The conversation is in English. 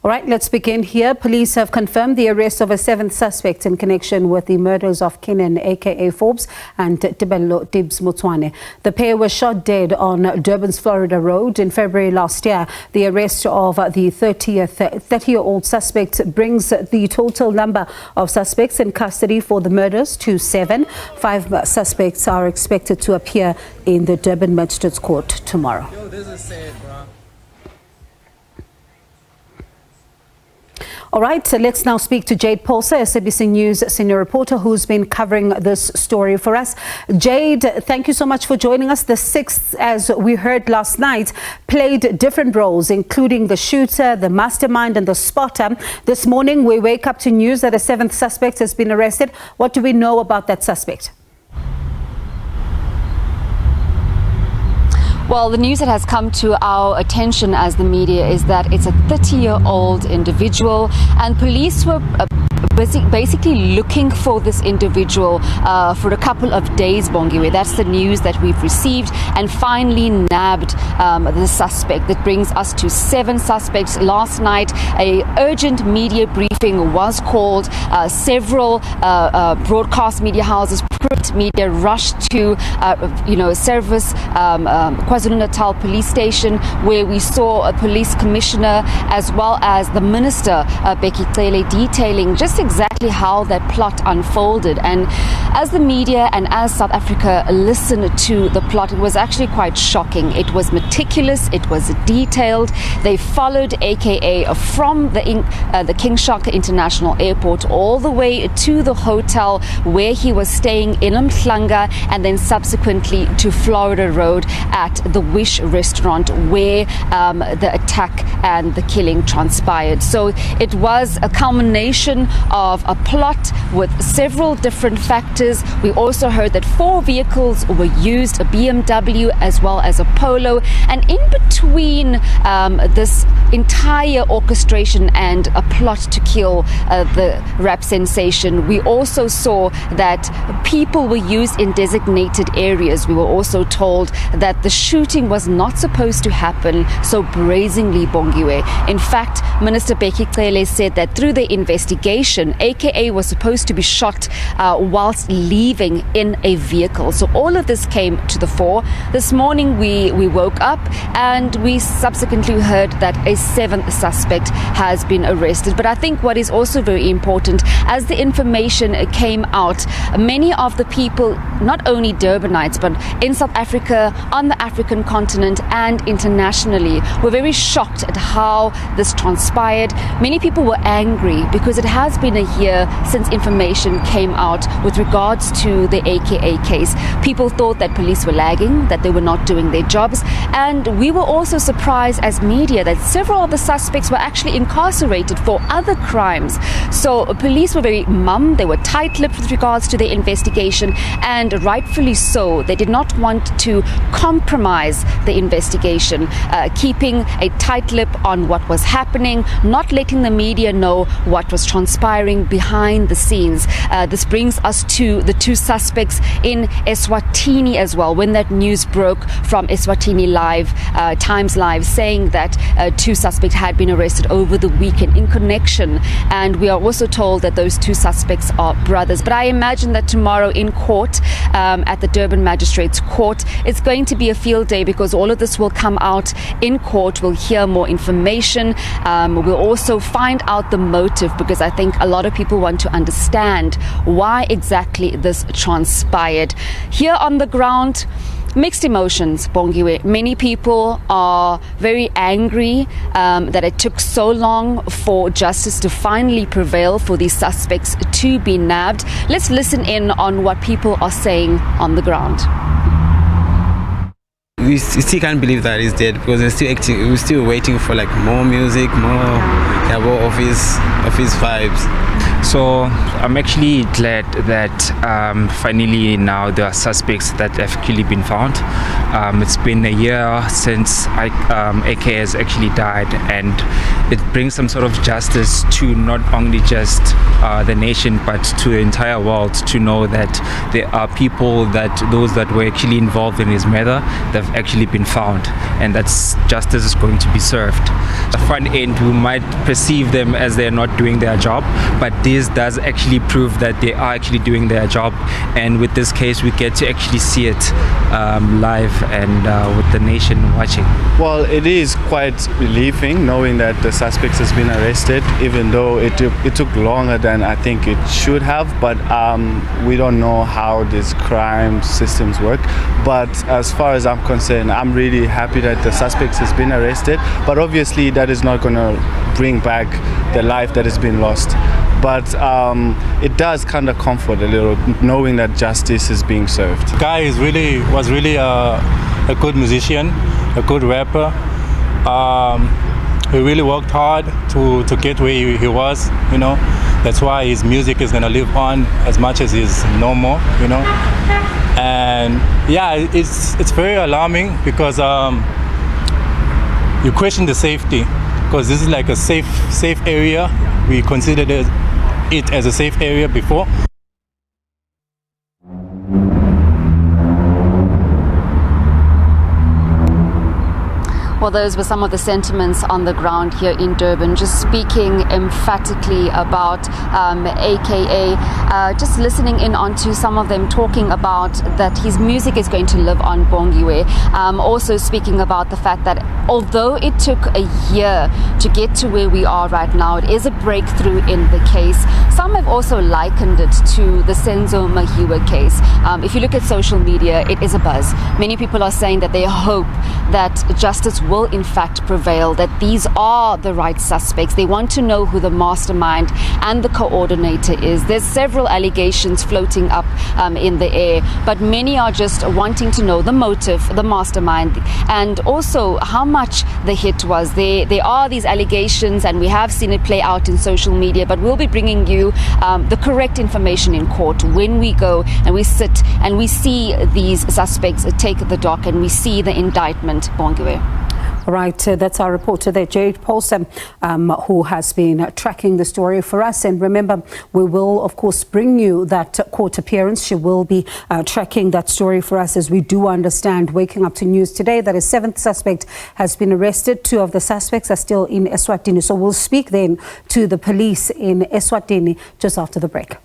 All right, let's begin here. Police have confirmed the arrest of a seventh suspect in connection with the murders of Kenan, aka Forbes, and Tibz Murder. The pair were shot dead on Durban's Florida Road in February last year. The arrest of the 30-year-old suspect brings the total number of suspects in custody for the murders to 7. 5 suspects are expected to appear in the Durban Magistrates Court tomorrow. Yo, this is sad, bro. All right, so let's now speak to Jade Paulse, SABC News Senior Reporter, who's been covering this story for us. Jade, thank you so much for joining us. The sixth, as we heard last night, played different roles, including the shooter, the mastermind and the spotter. This morning, we wake up to news that a seventh suspect has been arrested. What do we know about that suspect? Well, the news that has come to our attention as the media is that it's a 30-year-old individual, and police were basically looking for this individual for a couple of days, Bongiwe. That's the news that we've received, and finally nabbed the suspect. That brings us to 7 suspects. Last night, a urgent media briefing was called. Several broadcast media houses, print media rushed to service KwaZulu-Natal police station, where we saw a police commissioner as well as the minister, Becky Cele, detailing just exactly how that plot unfolded. And as the media and as South Africa listened to the plot, it was actually quite shocking. It was meticulous, it was detailed. They followed AKA from the King Shaka International Airport all the way to the hotel where he was staying in Umhlanga, and then subsequently to Florida Road at the Wish restaurant where the attack and the killing transpired. So it was a culmination of a plot with several different factors. We also heard that 4 vehicles were used, a BMW as well as a Polo, and in between this entire orchestration and a plot to kill the rap sensation, we also saw that people were used in designated areas. We were also told that the shooting was not supposed to happen so brazenly, Bongiwe. In fact, Minister Becky Cele said that through the investigation, AKA was supposed to be shot whilst leaving in a vehicle. So all of this came to the fore. This morning we woke up and we subsequently heard that a 7th suspect has been arrested. But I think what is also very important, as the information came out, many of the people, not only Durbanites, but in South Africa, on the African continent and internationally, were very shocked at how this transpired. Many people were angry because it has been a year since information came out with regards to the AKA case. People thought that police were lagging, that they were not doing their jobs, and we were also surprised as media that several of the suspects were actually incarcerated for other crimes. So police were very mum, they were tight-lipped with regards to their investigation, and rightfully so. They did not want to compromise the investigation, keeping a tight lip on what was happening, not letting the media know what was transpiring behind the scenes. This brings us to the 2 suspects in Eswatini as well. When that news broke from Eswatini Live, Times Live, saying that 2 suspects had been arrested over the weekend in connection, and we are also told that those 2 suspects are brothers. But I imagine that tomorrow in court, at the Durban Magistrates Court, it's going to be a field day, because all of this will come out in court. We'll hear more information. We'll also find out the motive, because I think a lot of people want to understand why exactly this transpired. Here on the ground, mixed emotions, Bongiwe. Many people are very angry that it took so long for justice to finally prevail, for these suspects to be nabbed. Let's listen in on what people are saying on the ground. We still can't believe that he's dead, because we're still waiting for like more music, more of his vibes. So I'm actually glad that finally now there are suspects that have actually been found. It's been a year since AK has actually died, and it brings some sort of justice to not only just the nation but to the entire world, to know that there are people, that those that were actually involved in his murder, that actually been found, and that justice is going to be served. At the front end, we might perceive them as they're not doing their job, but this does actually prove that they are actually doing their job. And with this case, we get to actually see it live and with the nation watching. Well, it is quite relieving knowing that the suspect has been arrested, even though it took longer than I think it should have. But we don't know how these crime systems work. But as far as I'm concerned, I'm really happy that the suspect has been arrested. But obviously, that is not going to bring back the life that has been lost. But it does kind of comfort a little knowing that justice is being served. Guy was really a good musician, a good rapper. He really worked hard to get where he was, you know. That's why his music is gonna live on as much as he's no more, you know. And yeah, it's very alarming because you question the safety, because this is like a safe area. We considered it as a safe area before. Well, those were some of the sentiments on the ground here in Durban, just speaking emphatically about AKA, just listening in onto some of them talking about that his music is going to live on Bongiwe. Also speaking about the fact that although it took a year to get to where we are right now, it is a breakthrough in the case. Some have also likened it to the Senzo Mahiwa case. If you look at social media, it is a buzz. Many people are saying that they hope that justice will in fact prevail, that these are the right suspects. They want to know who the mastermind and the coordinator is. There's several allegations floating up in the air, but many are just wanting to know the motive, the mastermind, and also how much the hit was. There are these allegations, and we have seen it play out in social media, but we'll be bringing you the correct information in court when we go and we sit and we see these suspects take the dock and we see the indictment. Bongiwe. All right, that's our reporter there, Paulse, who has been tracking the story for us. And remember, we will, of course, bring you that court appearance. She will be tracking that story for us, as we do understand, waking up to news today that a 7th suspect has been arrested. 2 of the suspects are still in Eswatini. So we'll speak then to the police in Eswatini just after the break.